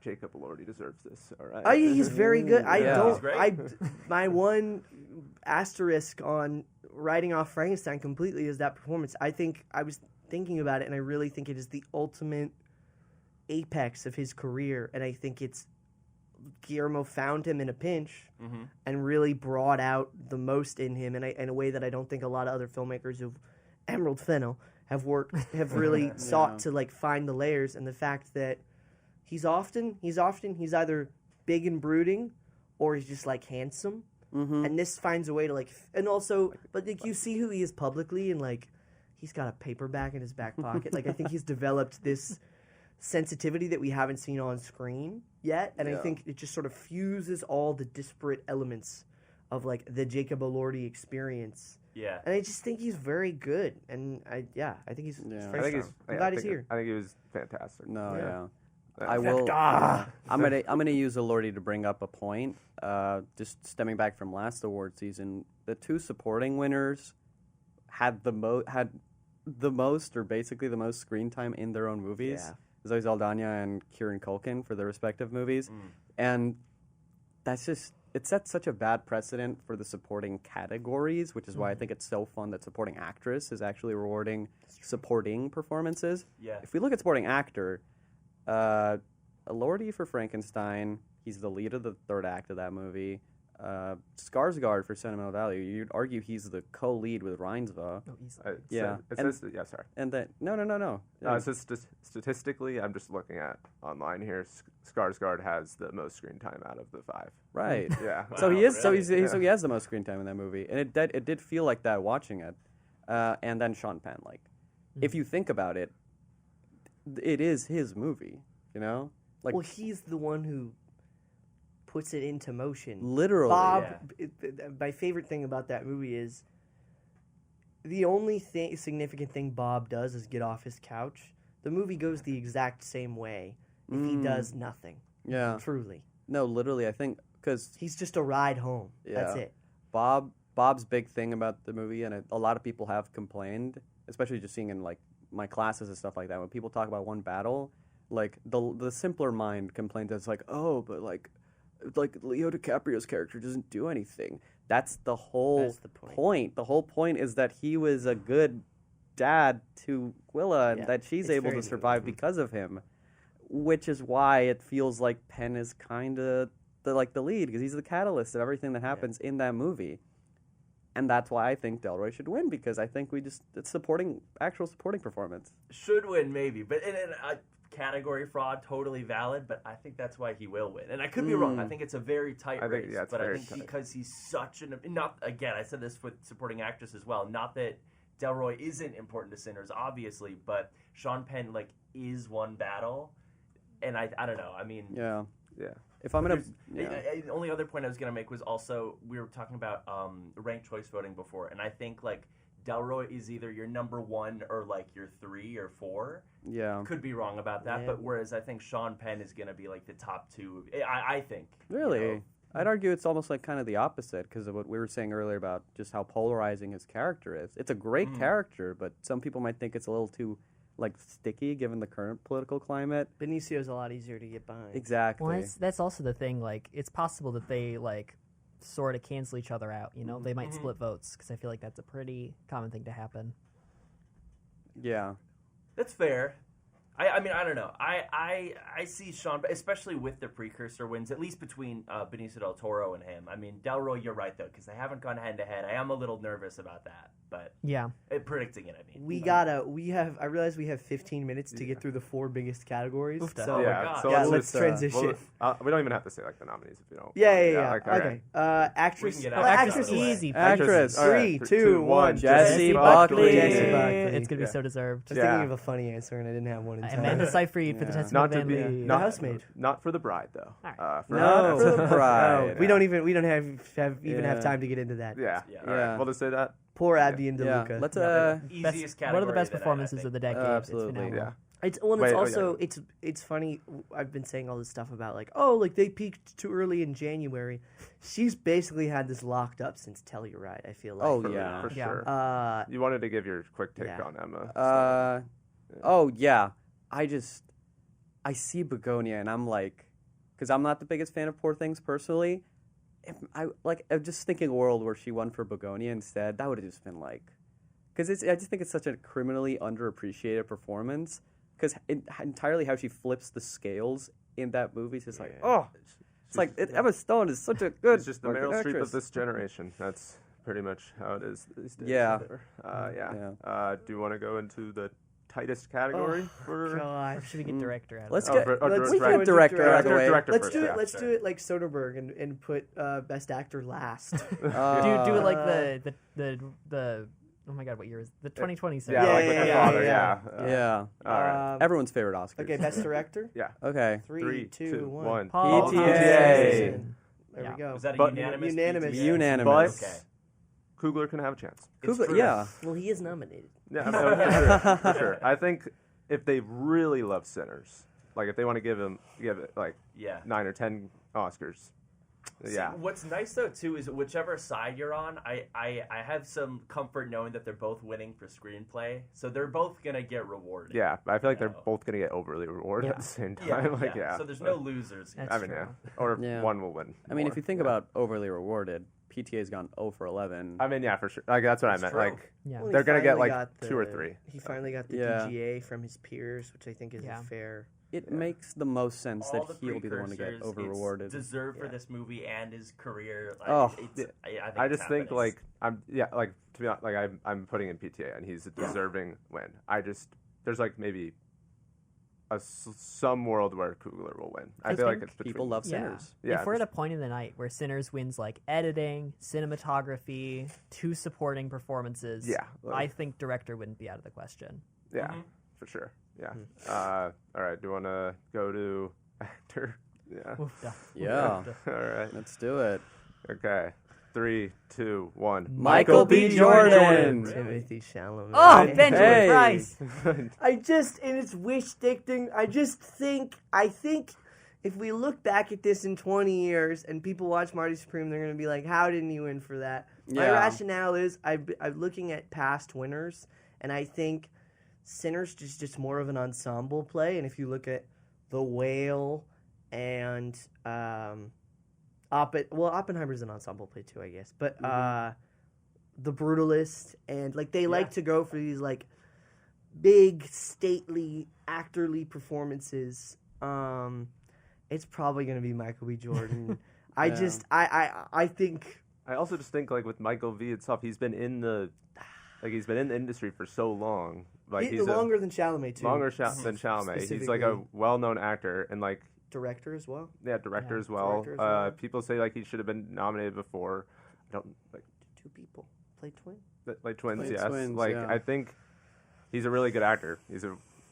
Jacob Elordi deserves this. All right. He's very good. He's great. My one asterisk on writing off Frankenstein completely is that performance. I think I was thinking about it, and I really think it is the ultimate apex of his career. And I think it's Guillermo found him in a pinch and really brought out the most in him, and in a way that I don't think a lot of other filmmakers who've Emerald Fennell have really sought to like find the layers. And the fact that he's either big and brooding, or he's just like handsome, and this finds a way to like, and also, but like you see who he is publicly, and like he's got a paperback in his back pocket. Like I think he's developed this sensitivity that we haven't seen on screen yet, and I think it just sort of fuses all the disparate elements of like the Jacob Elordi experience. Yeah, and I just think he's very good, and I think he's. I'm glad he's here. I think he was fantastic. I will. I'm gonna use Elordi to bring up a point. Just stemming back from last award season, the two supporting winners had the most, or basically the most screen time in their own movies. Yeah. Zoe Saldana and Kieran Culkin for their respective movies, and that's just. It sets such a bad precedent for the supporting categories, which is why I think it's so fun that supporting actress is actually rewarding supporting performances. Yeah. If we look at supporting actor, Elordi for Frankenstein, he's the lead of the third act of that movie. Skarsgård for Sentimental Value, you'd argue he's the co-lead with Reinsva. Oh, easily. Sorry. And that no. It's just statistically, I'm just looking at online here. Skarsgård has the most screen time out of the 5. Right. Yeah. So he is. Really? So he has the most screen time in that movie, and it did feel like that watching it. And then Sean Penn, like, if you think about it, it is his movie. You know, like, Well, he's the one who puts it into motion. literally. Bob, my favorite thing about that movie is the only significant thing Bob does is get off his couch. The movie goes the exact same way if he does nothing. Yeah. Truly. No, literally, I think because He's just a ride home. That's it. Bob's big thing about the movie, and a lot of people have complained, especially just seeing in like my classes and stuff like that, when people talk about one battle, like the simpler mind complains that it's like, oh, but like Leo DiCaprio's character doesn't do anything. That's the whole point. The whole point is that he was a good dad to Willa, and that she's able to survive because of him, which is why it feels like Penn is kind of the lead, because he's the catalyst of everything that happens in that movie. And that's why I think Delroy should win, because I think it's actual supporting performance. Should win maybe, but in a category fraud, totally valid. But I think that's why he will win, and I could be wrong. I think it's a very tight race, but I think because he's such I said this with supporting actress as well. Not that Delroy isn't important to Sinners, obviously, but Sean Penn is one battle, and I don't know. I mean, yeah. If I'm gonna, the only other point I was gonna make was also we were talking about ranked choice voting before, and I think like Delroy is either your number 1 or like your 3 or 4. Yeah, could be wrong about that, but whereas I think Sean Penn is gonna be like the top 2. I think really. You know? I'd argue it's almost like kind of the opposite, because of what we were saying earlier about just how polarizing his character is. It's a great character, but some people might think it's a little too like sticky given the current political climate. Benicio's a lot easier to get behind. Exactly. Well, that's also the thing. Like, it's possible that they like sort of cancel each other out. You know, they might split votes, because I feel like that's a pretty common thing to happen. Yeah, that's fair. I mean, I don't know. I see Sean, especially with the precursor wins, at least between Benicio del Toro and him. I mean, Delroy, you're right though, because they haven't gone head to head. I am a little nervous about that. but Yeah. Predicting it, I mean. I realize we have 15 minutes to get through the 4 biggest categories. So, let's transition. We don't even have to say like the nominees if you don't. Yeah. Okay. Actress. Actress easy. Actress. 3, 2, 1. Jessie Buckley. Jessie Buckley. It's gonna be so deserved. I was thinking of a funny answer and I didn't have one in time. Amanda Seyfried for the Testament Not of to Van be Lee. The Housemaid. Not for the bride though. Right. No, for the bride. We don't have time to get into that. Yeah. Yeah. All right. We'll just say that. Poor Abdi and DeLuca. Let's easiest category. One of the best that performances I of the decade. absolutely. It's phenomenal. Yeah. It's funny. I've been saying all this stuff about like they peaked too early in January. She's basically had this locked up since Telluride. I feel like. Oh, For Yeah. sure. You wanted to give your quick take Yeah. on Emma. I see Begonia and I'm like, because I'm not the biggest fan of Poor Things personally. I'm just thinking a world where she won for Begonia instead. That would have just been like, because I just think it's such a criminally underappreciated performance. Because entirely how she flips the scales in that movie is just like, Emma Stone is such a good. It's just the Meryl Streep of this generation. That's pretty much how it is these days. Yeah. Do you want to go into the tightest category for? God. Should we get director out of Let's it? get director out of the way. Let's first, do it. yeah. Let's do it like Soderbergh and put Best Actor last. Do it like the oh my god, what year is it? The 2020 Yeah, series. like with the father. Yeah. All right. Everyone's favorite Oscar. Okay, Best Director. Yeah. Okay. 3, 2, 1. Paul PTA. There Yeah. we go. Was that a But- unanimous? Unanimous. PTA? Unanimous. But Okay. Kugler can have a chance. Kugler, yeah. Well, he is nominated. Yeah, for sure. I think if they really love Sinners, like if they want to give it like 9 or 10 Oscars. See, Yeah. what's nice though too is whichever side you're on, I have some comfort knowing that they're both winning for screenplay, so they're both gonna get rewarded. Yeah, I feel like they're both gonna get overly rewarded at the same time. So there's no losers. That's I mean, true. or Yeah. one will win. I mean, more. if you think about overly rewarded, PTA's gone 0 for 11. I mean, yeah, for sure. Like that's what I meant. true. Like Yeah. Well, they're he gonna get finally like got 2 or 3. He finally got the Yeah. PGA from his peers, which I think is Yeah. a fair. It makes the most sense All that the he'll be the one to get precursors, over rewarded. It's deserved for this movie and his career. Like, Oh. I think I it's just think happening. like to be honest, like I'm putting in PTA and he's a deserving win. There's like maybe some world where Kugler will win. I feel like it's between People love Yeah. Sinners. Yeah, If we're at a point in the night where Sinners wins like editing, cinematography, 2 supporting performances, Yeah, I think director wouldn't be out of the question. Yeah, for sure. Yeah. All right. Do you want to go to actor? Yeah. Yeah. All right. Let's do it. Okay. 3, 2, 1. Michael B. Jordan. Timothy Chalamet. Oh, Hey. Benjamin Price. In its wish dicting, I think if we look back at this in 20 years and people watch Marty Supreme, they're going to be like, how didn't you win for that? My Yeah. rationale is I'm looking at past winners, and I think Sinners is just more of an ensemble play. And if you look at The Whale and Oppenheimer's an ensemble play too, I guess. But The Brutalist, and like they like to go for these like big, stately, actorly performances. It's probably gonna be Michael B. Jordan. I think. I also just think like with Michael V itself, he's been in the industry for so long. Like he's longer than Chalamet too. Longer than Chalamet. He's like a well-known actor and like director as well. Yeah, director as well. Director as well. People say like he should have been nominated before. I don't like 2 people play twins. Like twins, Play yes. twins, like yeah. I think he's a really good actor.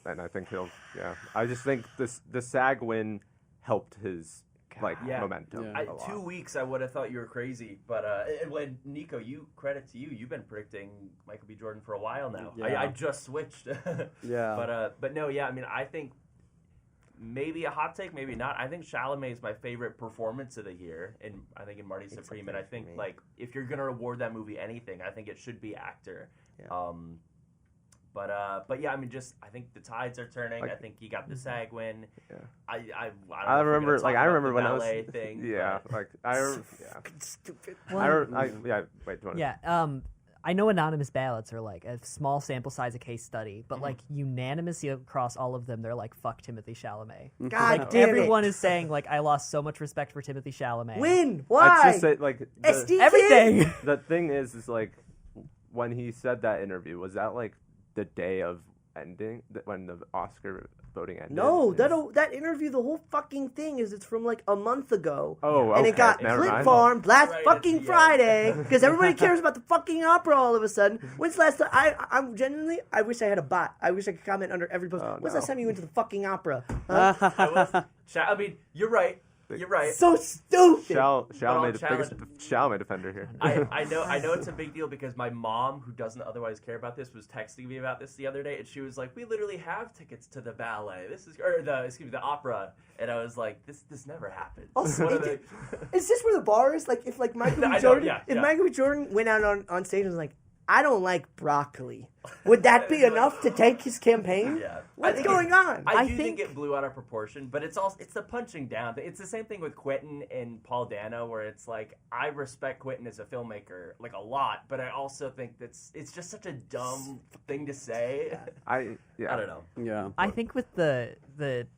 And I think he'll. Yeah, I just think the SAG win helped his momentum. Yeah. A lot. 2 weeks, I would have thought you were crazy. But when Nico, credit to you. You've been predicting Michael B. Jordan for a while now. Yeah. I just switched. Yeah. But no, yeah. I mean, I think maybe a hot take, maybe not. I think Chalamet is my favorite performance of the year, and I think in Marty Supreme. And I think like if you're gonna award that movie anything, I think it should be actor. Yeah. But yeah, I mean, I think the tides are turning. Like, I think he got the SAG win. Yeah. I remember when I was ballet thing. Yeah, but- like Stupid. Wait, do you Yeah. I know anonymous ballots are like a small sample size, a case study, but like unanimously across all of them, they're like, fuck Timothy Chalamet. God Like damn everyone it. is saying like, I lost so much respect for Timothy Chalamet. Win. I'd Why? just say like SD Everything. the thing is like when he said that interview, was that like the day of ending, when the Oscar voting ended? No, that interview, the whole fucking thing it's from like a month ago. Oh, okay. And it got clip farmed last fucking Friday because everybody cares about the fucking opera all of a sudden. When's the last time? I'm genuinely, I wish I had a bot. I wish I could comment under every post. When's the last time you went to the fucking opera? Huh? I mean, you're right. You're right. So stupid. Chalamet defender here. I know it's a big deal because my mom, who doesn't otherwise care about this, was texting me about this the other day, and she was like, "We literally have tickets to the ballet. The opera." And I was like, "This never happened." Also, is this where the bar is? Like, if like Michael B. Jordan, Michael B. Jordan went out on stage and was like, "I don't like broccoli," would that be enough to tank his campaign? Yeah. What's going on? I think it blew out of proportion, but it's the punching down. It's the same thing with Quentin and Paul Dano, where it's like, I respect Quentin as a filmmaker like a lot, but I also think it's just such a dumb thing to say. I don't know. Yeah. I think with the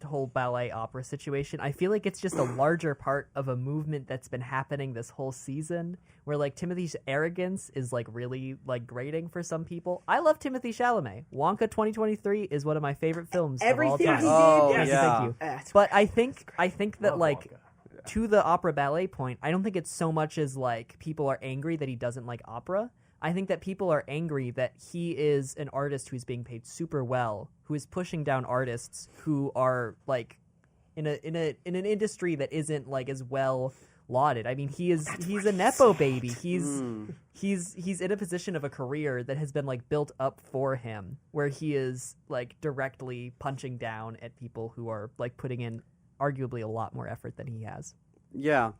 whole ballet opera situation, I feel like it's just a larger part of a movement that's been happening this whole season, where like Timothy's arrogance is like really like grating for some people. I love Timothy Chalamet. Wonka 2023 is one of my favorite films Everything of all time. he did. Thank you. But I think that like to the opera ballet point, I don't think it's so much as like people are angry that he doesn't like opera. I think that people are angry that he is an artist who's being paid super well, who is pushing down artists who are like in an industry that isn't like as well lauded. I mean, he's a nepo baby. He's in a position of a career that has been like built up for him, where he is like directly punching down at people who are like putting in arguably a lot more effort than he has. Yeah.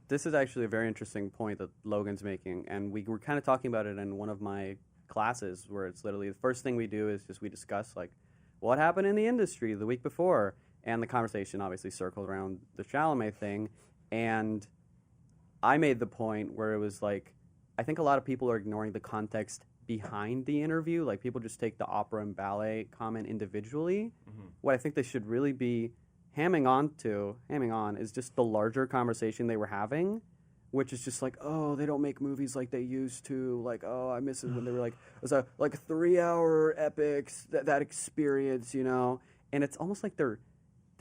This is actually a very interesting point that Logan's making, and we were kind of talking about it in one of my classes, where it's literally the first thing we do is just we discuss like what happened in the industry the week before, and the conversation obviously circled around the Chalamet thing, and I made the point where it was like, I think a lot of people are ignoring the context behind the interview. Like, people just take the opera and ballet comment individually. Mm-hmm. What I think they should really be hamming on is just the larger conversation they were having, which is just like, oh, they don't make movies like they used to. Like, oh, I miss it when they were like, it was a 3-hour epics, that experience, you know? And it's almost like they're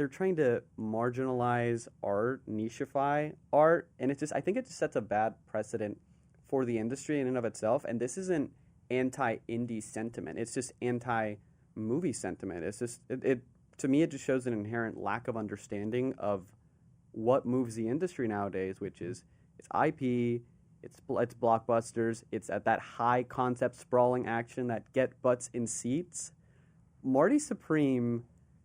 trying to marginalize art, nicheify art, and I think it just sets a bad precedent for the industry in and of itself. And this isn't anti-indie sentiment; it's just anti-movie sentiment. It's just to me, it just shows an inherent lack of understanding of what moves the industry nowadays, which is it's IP, it's blockbusters, it's at that high concept sprawling action that get butts in seats. Marty Supreme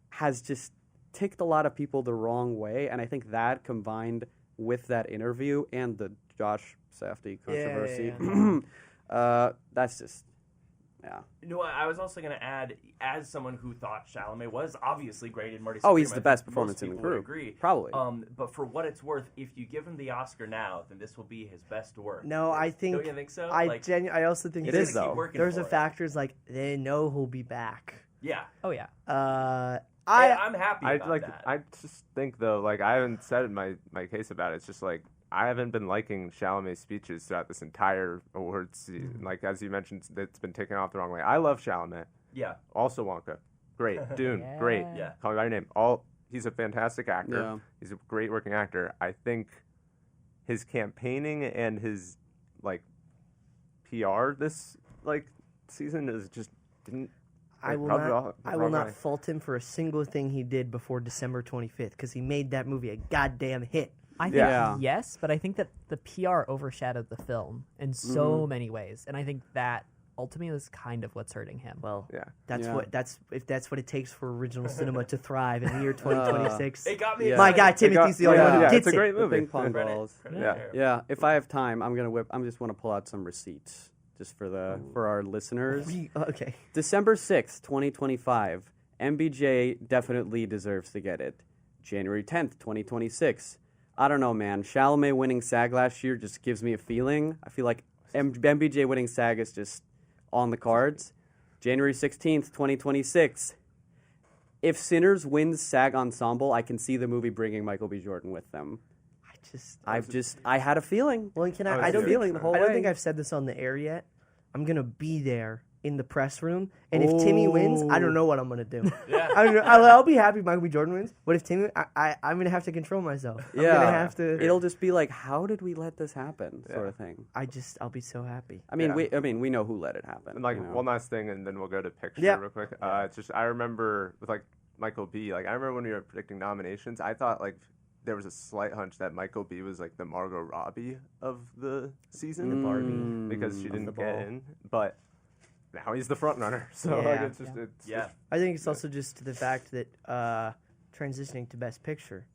has just ticked a lot of people the wrong way, and I think that combined with that interview and the Josh Safdie controversy, that's just, yeah. You know what, I was also going to add, as someone who thought Chalamet was obviously great in Marty Supreme, Supreme, he's the best performance in the group, agree. Probably. But for what it's worth, if you give him the Oscar now, then this will be his best work. No, I think. Don't you think so? I also think it is, though. There's a factors like they know he'll be back. Yeah. Oh yeah. I'm happy about that. I just think, though, like, I haven't said my case about it. It's just like, I haven't been liking Chalamet's speeches throughout this entire awards season. Like, as you mentioned, it's been taken off the wrong way. I love Chalamet. Yeah. Also Wonka. Great. Dune. Yeah. Great. Yeah. Call Me By Your Name. He's a fantastic actor. Yeah. He's a great working actor. I think his campaigning and his, like, PR this, like, season is just didn't... I will not fault him for a single thing he did before December 25th, because he made that movie a goddamn hit. I think yes, but I think that the PR overshadowed the film in so many ways, and I think that ultimately is kind of what's hurting him. Well, if that's what it takes for original cinema to thrive in the year 2026. It got me. My God, Timothy's the only one who gets it's a great movie. Ping pong balls. Yeah. If I have time, I just want to pull out some receipts just for our listeners. Okay. December 6th, 2025. MBJ definitely deserves to get it. January 10th, 2026. I don't know, man. Chalamet winning SAG last year just gives me a feeling. I feel like MBJ winning SAG is just on the cards. January 16th, 2026. If Sinners wins SAG Ensemble, I can see the movie bringing Michael B. Jordan with them. I had a feeling. Well, I don't think I've said this on the air yet, I'm gonna be there in the press room, and if Timmy wins, I don't know what I'm gonna do. Yeah, I'll be happy Michael B. Jordan wins, but if Timmy, I'm gonna have to control myself. I'm gonna have to. It'll just be like, how did we let this happen, sort of thing. I'll be so happy. I mean, we know who let it happen. And like one last thing, and then we'll go to picture real quick. It's just I remember with like Michael B. Like I remember when we were predicting nominations, I thought like there was a slight hunch that Michael B. was like the Margot Robbie of the season, the Barbie, because she didn't get in, but. Now he's the front runner, so it's just I think it's also just the fact that transitioning to Best Picture,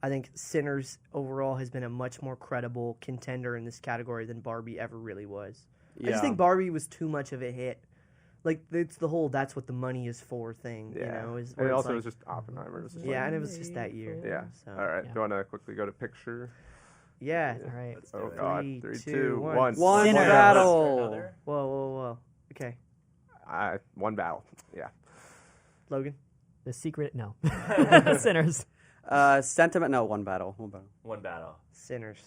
I think Sinners overall has been a much more credible contender in this category than Barbie ever really was. I just think Barbie was too much of a hit. Like it's the whole "that's what the money is for" thing, you know. And it also was just Oppenheimer. And it was just that year. Yeah. So. All right. Do you want to quickly go to picture? Yeah. All right. Oh God. 3, 2, 1. One battle. Whoa. Okay. One battle. Yeah. Logan? The Secret? No. Sinners. Sentiment? No, one battle. Sinners.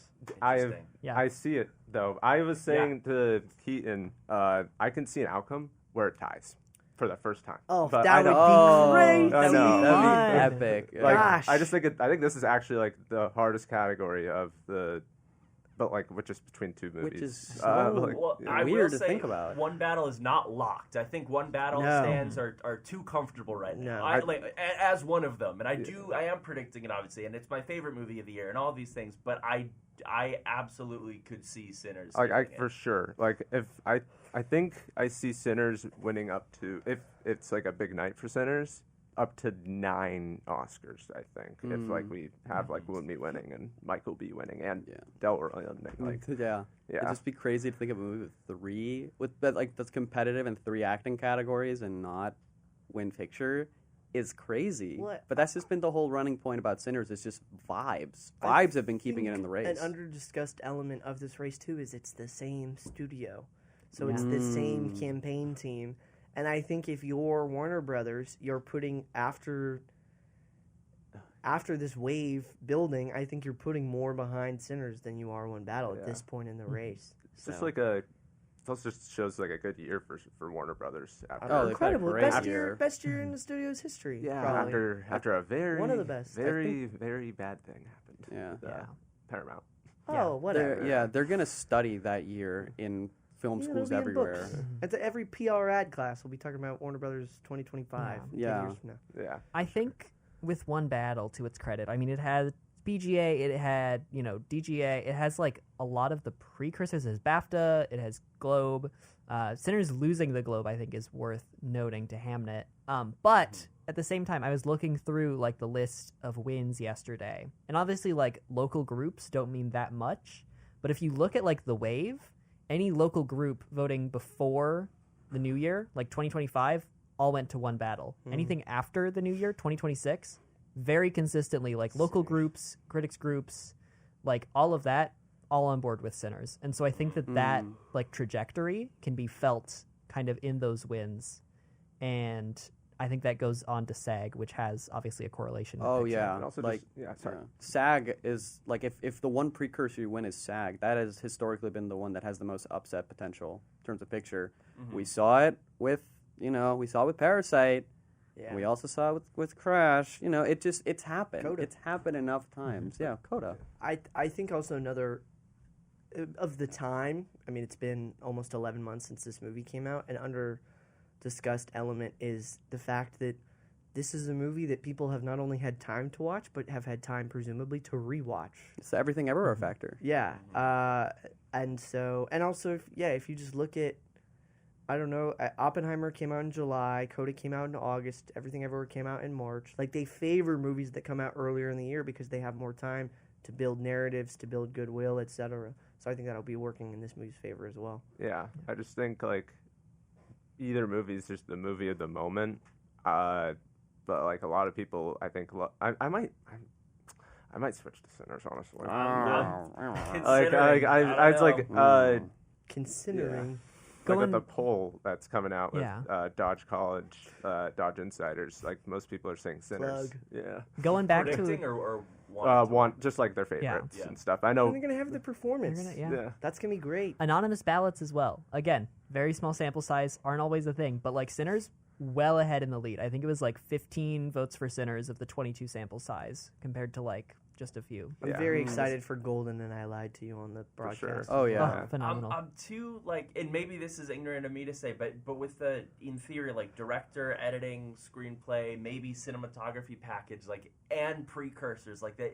I see it, though. I was saying to Keaton, I can see an outcome where it ties for the first time. Oh, but that would be great. That'd be epic. Like, gosh. I think this is actually like the hardest category of the... But like, which is between two movies, which is weird to think about. One battle is not locked. I think one battle stands are too comfortable right now. As one of them, and I am predicting it obviously, and it's my favorite movie of the year, and all these things. But I absolutely could see Sinners. For sure. Like if I think I see Sinners winning up to if it's like a big night for Sinners. Up to 9 Oscars, I think. If like we have like Woon Mi winning and Michael B winning and Delroy winning, it'd just be crazy to think of a movie with 3 that's competitive in 3 acting categories and not win picture is crazy. But that's just been the whole running point about Sinners. It's just vibes. Vibes have been keeping it in the race. An under-discussed element of this race too is it's the same studio, so it's the same campaign team. And I think if you're Warner Brothers, you're putting after this wave building, I think you're putting more behind Sinners than you are One Battle at this point in the race. It's just like it also just shows like a good year for Warner Brothers. Incredible, best year in the studio's history. Yeah, after a very one of the best, very bad thing happened. Yeah, Paramount. Oh, whatever. They're gonna study that year in film schools everywhere. At every PR ad class, we'll be talking about Warner Brothers 2025. 10 years from now. Yeah. I think with One Battle, to its credit, I mean, it had BGA, it had, DGA, it has like a lot of the precursors. It has BAFTA, it has Globe. Sinners losing the Globe, I think, is worth noting to Hamnet. But at the same time, I was looking through like the list of wins yesterday, and obviously like local groups don't mean that much. But if you look at like the Wave, any local group voting before the new year, like 2025, all went to One Battle. Anything after the new year, 2026, very consistently, like local groups, critics groups, like all of that, all on board with Sinners. And so I think that like trajectory can be felt kind of in those wins. And I think that goes on to SAG, which has obviously a correlation. And also SAG is like if the one precursor you win is SAG, that has historically been the one that has the most upset potential in terms of picture. We saw it with Parasite. Yeah. We also saw it with Crash. It's happened. Coda. It's happened enough times. Yeah, Coda. I think also another of the time. I mean, it's been almost 11 months since this movie came out, and discussed element is the fact that this is a movie that people have not only had time to watch, but have had time presumably to rewatch. It's the everything everywhere factor. Yeah, and also if you just look at, I don't know, Oppenheimer came out in July, Coda came out in August, Everything Everywhere came out in March. Like they favor movies that come out earlier in the year because they have more time to build narratives, to build goodwill, etc. So I think that'll be working in this movie's favor as well. Yeah, I just think like. Either movie is just the movie of the moment, but like a lot of people, I think I might switch to Sinners honestly. Considering like with the poll that's coming out with Dodge College, Dodge Insiders, like most people are saying Sinners. Going back predicting or want just like their favorites Yeah. and stuff. I know And they're gonna have the performance. yeah. That's gonna be great. Anonymous ballots as well. Again, very small sample size, aren't always a thing, but like Sinners, well ahead in the lead. I think it was like 15 votes for Sinners of the 22 sample size compared to like just a few. I'm very excited for Golden, and I lied to you on the broadcast. sure. Oh yeah. Oh, phenomenal. I'm too like, and maybe this is ignorant of me to say, but with the in theory like director, editing, screenplay, maybe cinematography package, like and precursors like that.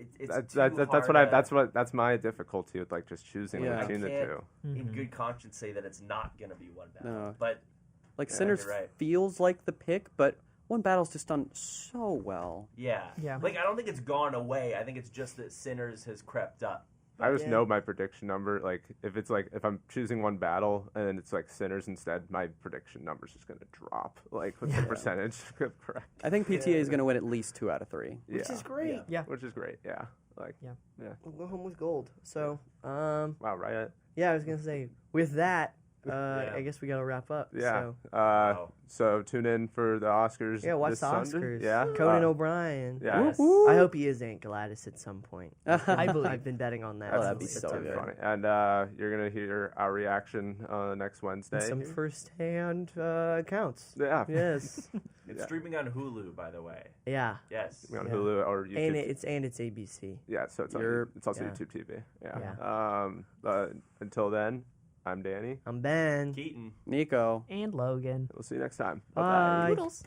That's my difficulty with like just choosing between the two. In good conscience, say that it's not going to be one battle, No. but Like Sinners right. feels like the pick, but One Battle's just done so well. Yeah. Like I don't think it's gone away. I think it's just that Sinners has crept up. I just know my prediction number. Like if I'm choosing One Battle and it's like Sinners instead, my prediction number's just gonna drop. Like with the percentage correct. I think PTA is going to win at least 2 out of 3. Which is great. Yeah. Which is great. Yeah. Like We'll go home with gold. So, wow, right? yeah, I was gonna say with that. I guess we gotta wrap up. Yeah. So. So tune in for the Oscars. Yeah, watch this the Sunday. Oscars. Yeah. Conan O'Brien. Yes. I hope he is Aunt Gladys at some point. I believe. I've been betting on that. that'd be so good. Funny. And you're gonna hear our reaction next Wednesday. Some first-hand accounts. Yeah. Yes. It's streaming on Hulu, by the way. Yeah. Yes. On Hulu or YouTube. And it's ABC. Yeah. So it's also YouTube TV. Yeah. Yeah. Until then, I'm Danny. I'm Ben. Keaton. Nico. And Logan. We'll see you next time. Bye. Toodles.